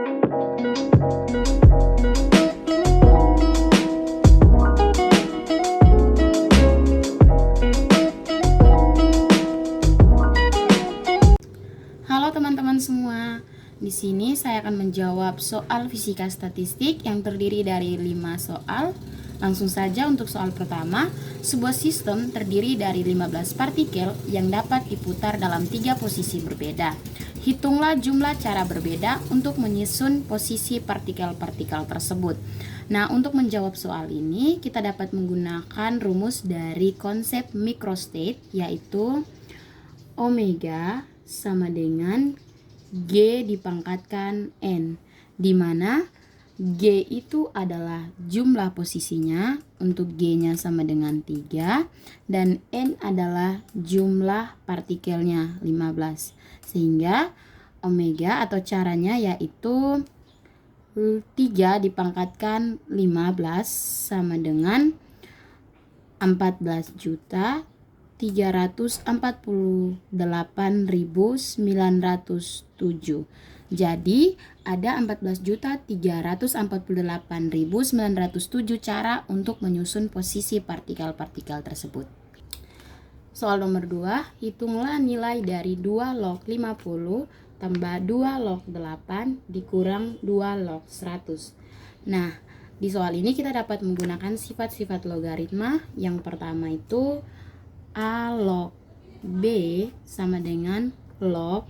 Halo teman-teman semua. Di sini saya akan menjawab soal fisika statistik yang terdiri dari 5 soal. Langsung saja untuk soal pertama. Sebuah sistem terdiri dari 15 partikel yang dapat diputar dalam 3 posisi berbeda. Hitunglah jumlah cara berbeda untuk menyusun posisi partikel-partikel tersebut. Nah, untuk menjawab soal ini, kita dapat menggunakan rumus dari konsep microstate, yaitu omega sama dengan G dipangkatkan N, di mana G itu adalah jumlah posisinya, untuk G-nya sama dengan 3, dan N adalah jumlah partikelnya 15. Sehingga omega atau caranya yaitu 3 dipangkatkan 15 sama dengan 14.348.907. Jadi ada 14.348.907 cara untuk menyusun posisi partikel-partikel tersebut. Soal nomor 2, hitunglah nilai dari 2 log 50 tambah 2 log 8 dikurang 2 log 100. Nah, di soal ini kita dapat menggunakan sifat-sifat logaritma. Yang pertama itu A log B sama dengan log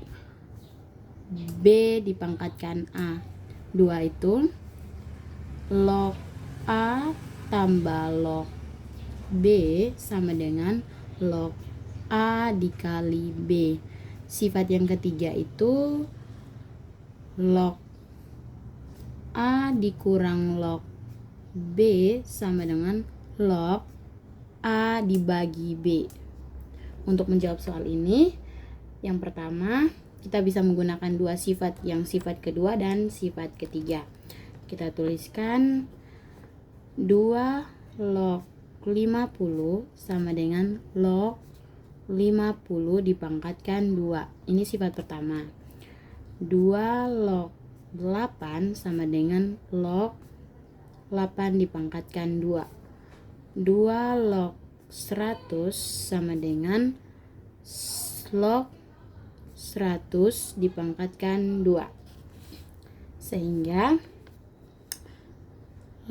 B dipangkatkan A. 2 itu log A tambah log B sama dengan log A dikali B. Sifat yang ketiga itu log A dikurang log B sama dengan log A dibagi B. Untuk menjawab soal ini, yang pertama kita bisa menggunakan dua sifat, yang sifat kedua dan sifat ketiga. Kita tuliskan 2 log 50 sama dengan log 50 dipangkatkan 2. Ini sifat pertama. 2 log 8 sama dengan log 8 dipangkatkan 2. 2 log 100 sama dengan log 100 dipangkatkan 2. Sehingga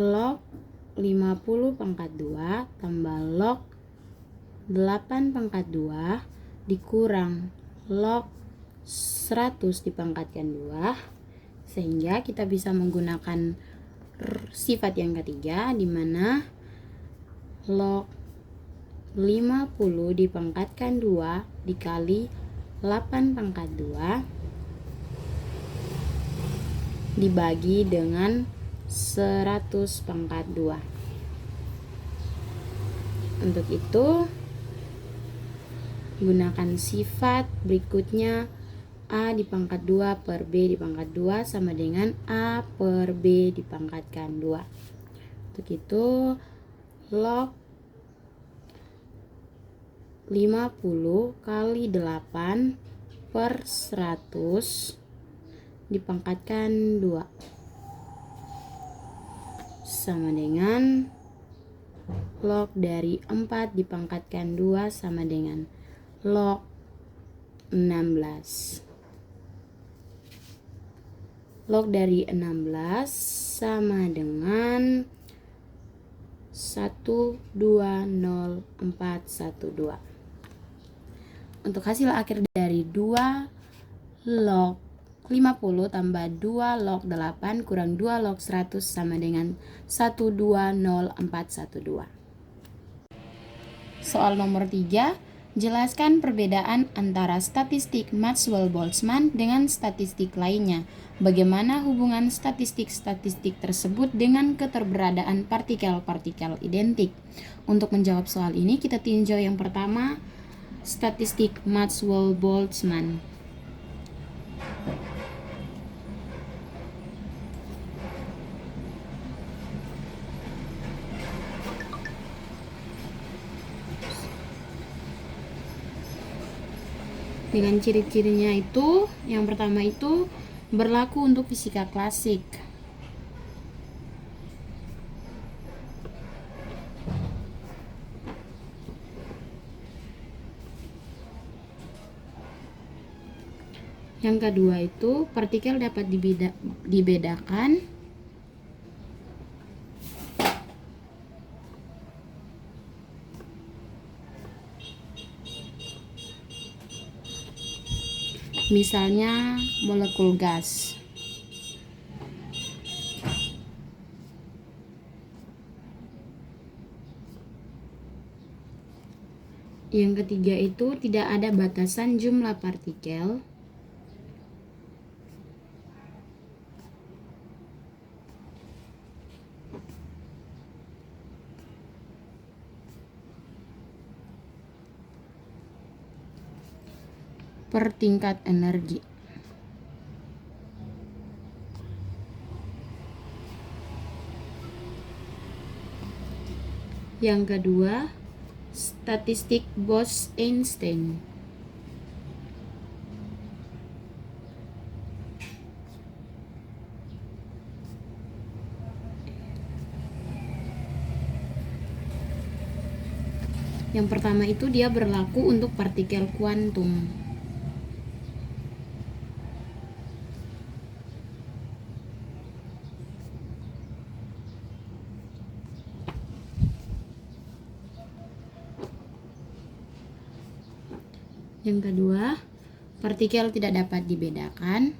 log 50 pangkat 2 tambah log 8 pangkat 2 dikurang log 100 dipangkatkan 2. Sehingga kita bisa menggunakan sifat yang ketiga, di mana log 50 dipangkatkan 2 dikali 8 pangkat 2 dibagi dengan 100 pangkat 2. Untuk itu, gunakan sifat berikutnya. A dipangkat 2 per B dipangkat 2 sama dengan A per B dipangkatkan 2. Untuk itu, log 50 kali 8 per 100 dipangkatkan 2 sama dengan log dari 4 dipangkatkan 2 sama dengan log 16. Log dari 16 sama dengan 120,412. Untuk hasil akhir dari 2 log 50 tambah 2 log 8 kurang 2 log 100 sama dengan 120,412. Soal nomor 3, jelaskan perbedaan antara statistik Maxwell-Boltzmann dengan statistik lainnya. Bagaimana hubungan statistik-statistik tersebut dengan keterberadaan partikel-partikel identik? Untuk menjawab soal ini, kita tinjau yang pertama, statistik Maxwell-Boltzmann. Dengan ciri-cirinya itu, yang pertama itu berlaku untuk fisika klasik. Yang kedua itu partikel dapat dibedakan misalnya molekul gas. Yang ketiga itu tidak ada batasan jumlah partikel. Per tingkat energi. Yang kedua, statistik Bose-Einstein. Yang pertama itu dia berlaku untuk partikel kuantum. Yang kedua, partikel tidak dapat dibedakan.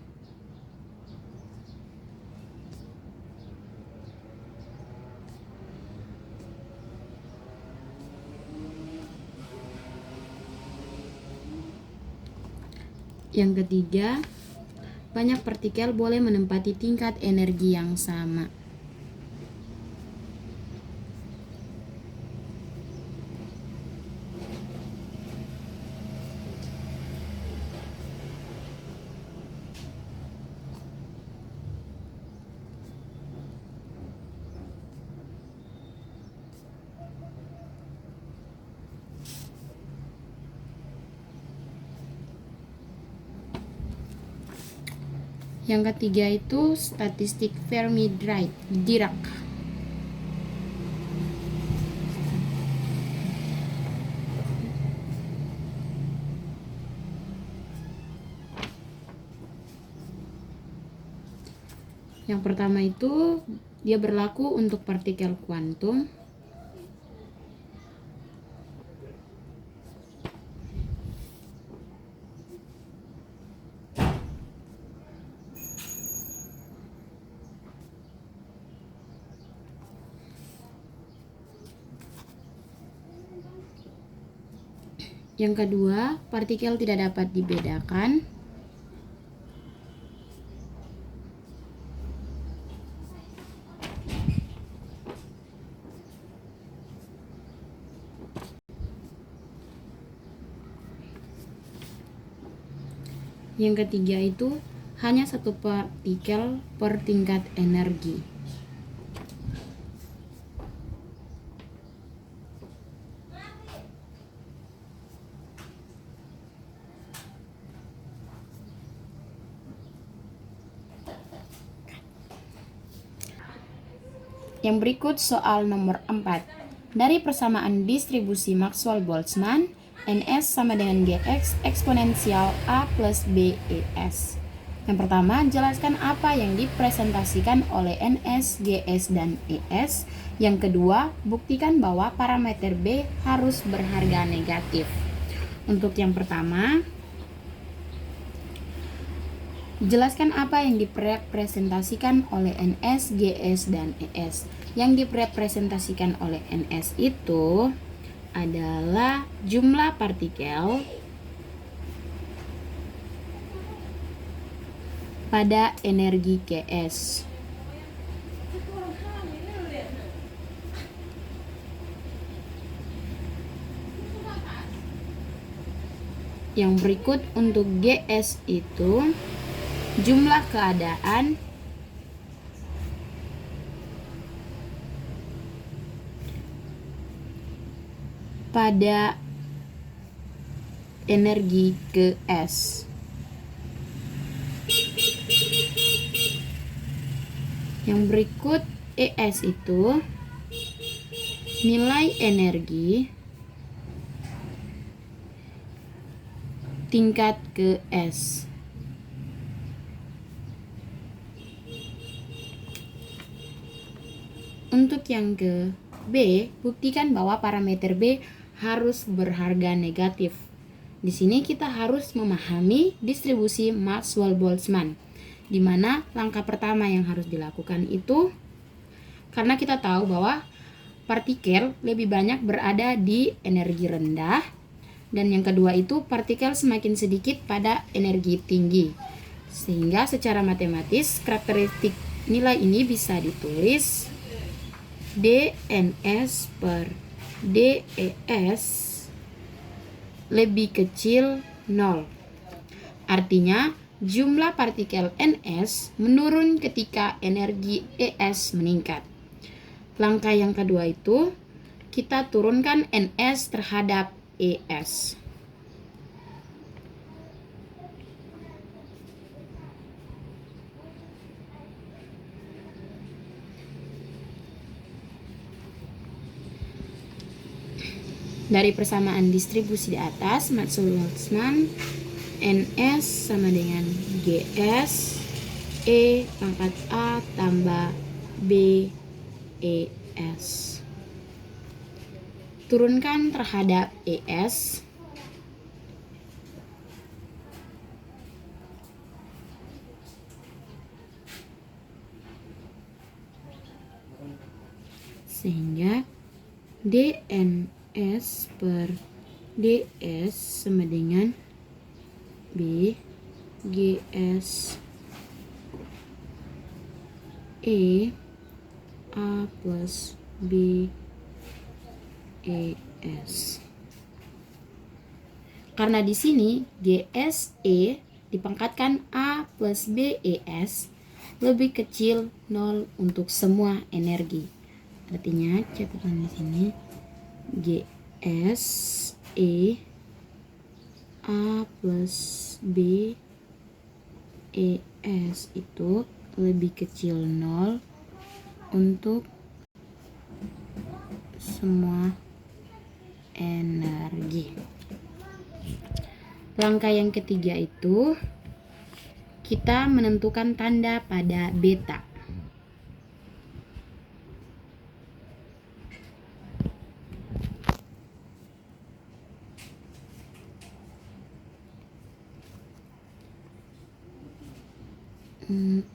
Yang ketiga, banyak partikel boleh menempati tingkat energi yang sama. Yang ketiga itu statistik Fermi-Dirac. Yang pertama itu dia berlaku untuk partikel kuantum. Yang kedua, partikel tidak dapat dibedakan. Yang ketiga itu hanya satu partikel per tingkat energi. Yang berikut soal nomor 4. Dari persamaan distribusi Maxwell-Boltzmann, Ns sama dengan Gx eksponensial A plus BES. Yang pertama, jelaskan apa yang dipresentasikan oleh Ns, Gs, dan Es. Yang kedua, buktikan bahwa parameter B harus berharga negatif. Untuk yang pertama, jelaskan apa yang direpresentasikan oleh Ns, Gs, dan Es. Yang direpresentasikan oleh Ns itu adalah jumlah partikel pada energi Ks. Yang berikut untuk Gs itu jumlah keadaan pada energi Ks. Yang berikut ES itu nilai energi tingkat ke S. Untuk yang ke B, buktikan bahwa parameter B harus berharga negatif. Di sini kita harus memahami distribusi Maxwell-Boltzmann, di mana langkah pertama yang harus dilakukan itu karena kita tahu bahwa partikel lebih banyak berada di energi rendah, dan yang kedua itu partikel semakin sedikit pada energi tinggi. Sehingga secara matematis karakteristik nilai ini bisa ditulis dNs per dEs lebih kecil 0. Artinya jumlah partikel Ns menurun ketika energi Es meningkat. Langkah yang kedua itu kita turunkan Ns terhadap Es. Dari persamaan distribusi di atas, Maxwell-Boltzmann, Ns sama dengan Gs E pangkat A tambah B ES. Turunkan terhadap ES. Sehingga dNs per ds sama dengan B Gs E A plus B ES. Karena di sini GSE dipangkatkan A plus BES lebih kecil 0 untuk semua energi. Artinya catatan di sini GSE A plus B ES itu lebih kecil 0 untuk semua energi. Langkah yang ketiga itu kita menentukan tanda pada beta.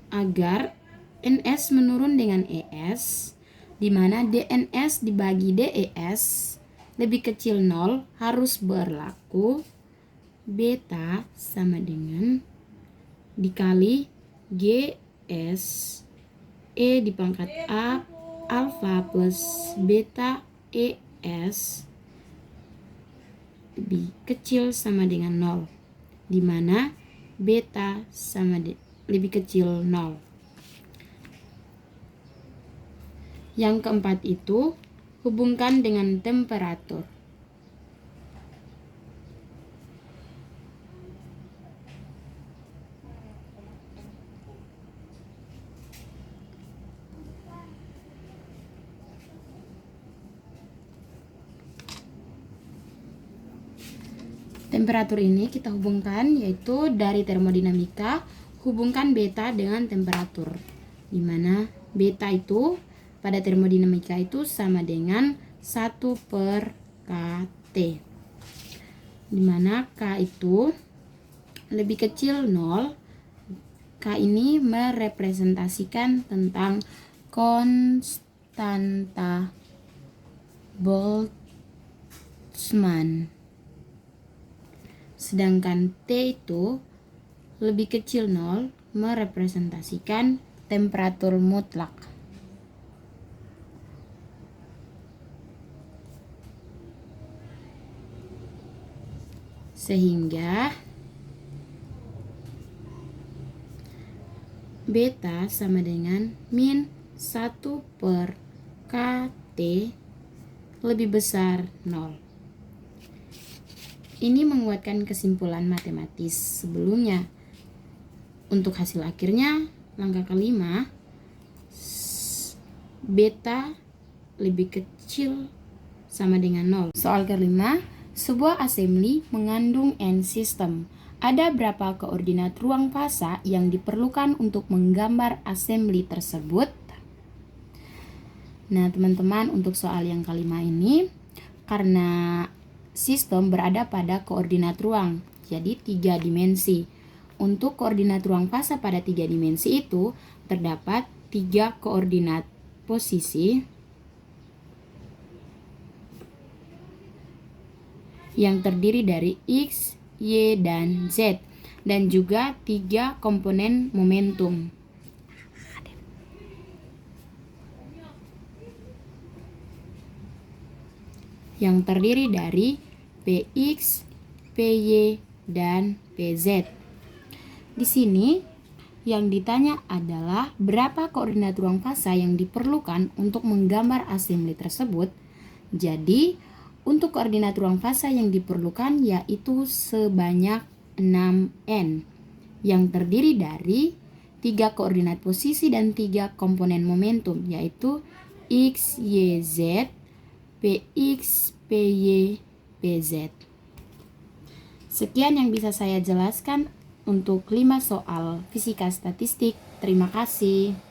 Agar Ns menurun dengan ES, di mana dNs dibagi dEs lebih kecil 0, harus berlaku beta sama dengan dikali Gs E di pangkat A alfa plus beta ES lebih kecil sama dengan 0, di mana beta sama lebih kecil 0. Yang keempat itu hubungkan dengan temperatur. Temperatur ini kita hubungkan, yaitu dari termodinamika hubungkan beta dengan temperatur, di mana beta itu pada termodinamika itu sama dengan 1 per Kt, di mana K itu lebih kecil 0. K ini merepresentasikan tentang konstanta Boltzmann, sedangkan T itu lebih kecil 0 merepresentasikan temperatur mutlak. Sehingga beta sama dengan min 1 per Kt lebih besar 0. Ini menguatkan kesimpulan matematis sebelumnya. Untuk hasil akhirnya, langkah kelima, beta lebih kecil sama dengan 0. Soal kelima, sebuah assembly mengandung n system. Ada berapa koordinat ruang fasa yang diperlukan untuk menggambar assembly tersebut? Nah, teman-teman, untuk soal yang kelima ini, karena sistem berada pada koordinat ruang, jadi 3 dimensi. Untuk koordinat ruang fasa pada 3 dimensi itu, terdapat 3 koordinat posisi yang terdiri dari X, Y, dan Z, dan juga 3 komponen momentum. Yang terdiri dari Px, Py, dan Pz. Di sini yang ditanya adalah berapa koordinat ruang fasa yang diperlukan untuk menggambar assembly tersebut. Jadi, untuk koordinat ruang fasa yang diperlukan yaitu sebanyak 6n, yang terdiri dari 3 koordinat posisi dan 3 komponen momentum, yaitu X, Y, Z, Px, Py, Pz. Sekian yang bisa saya jelaskan untuk 5 soal fisika statistik. Terima kasih.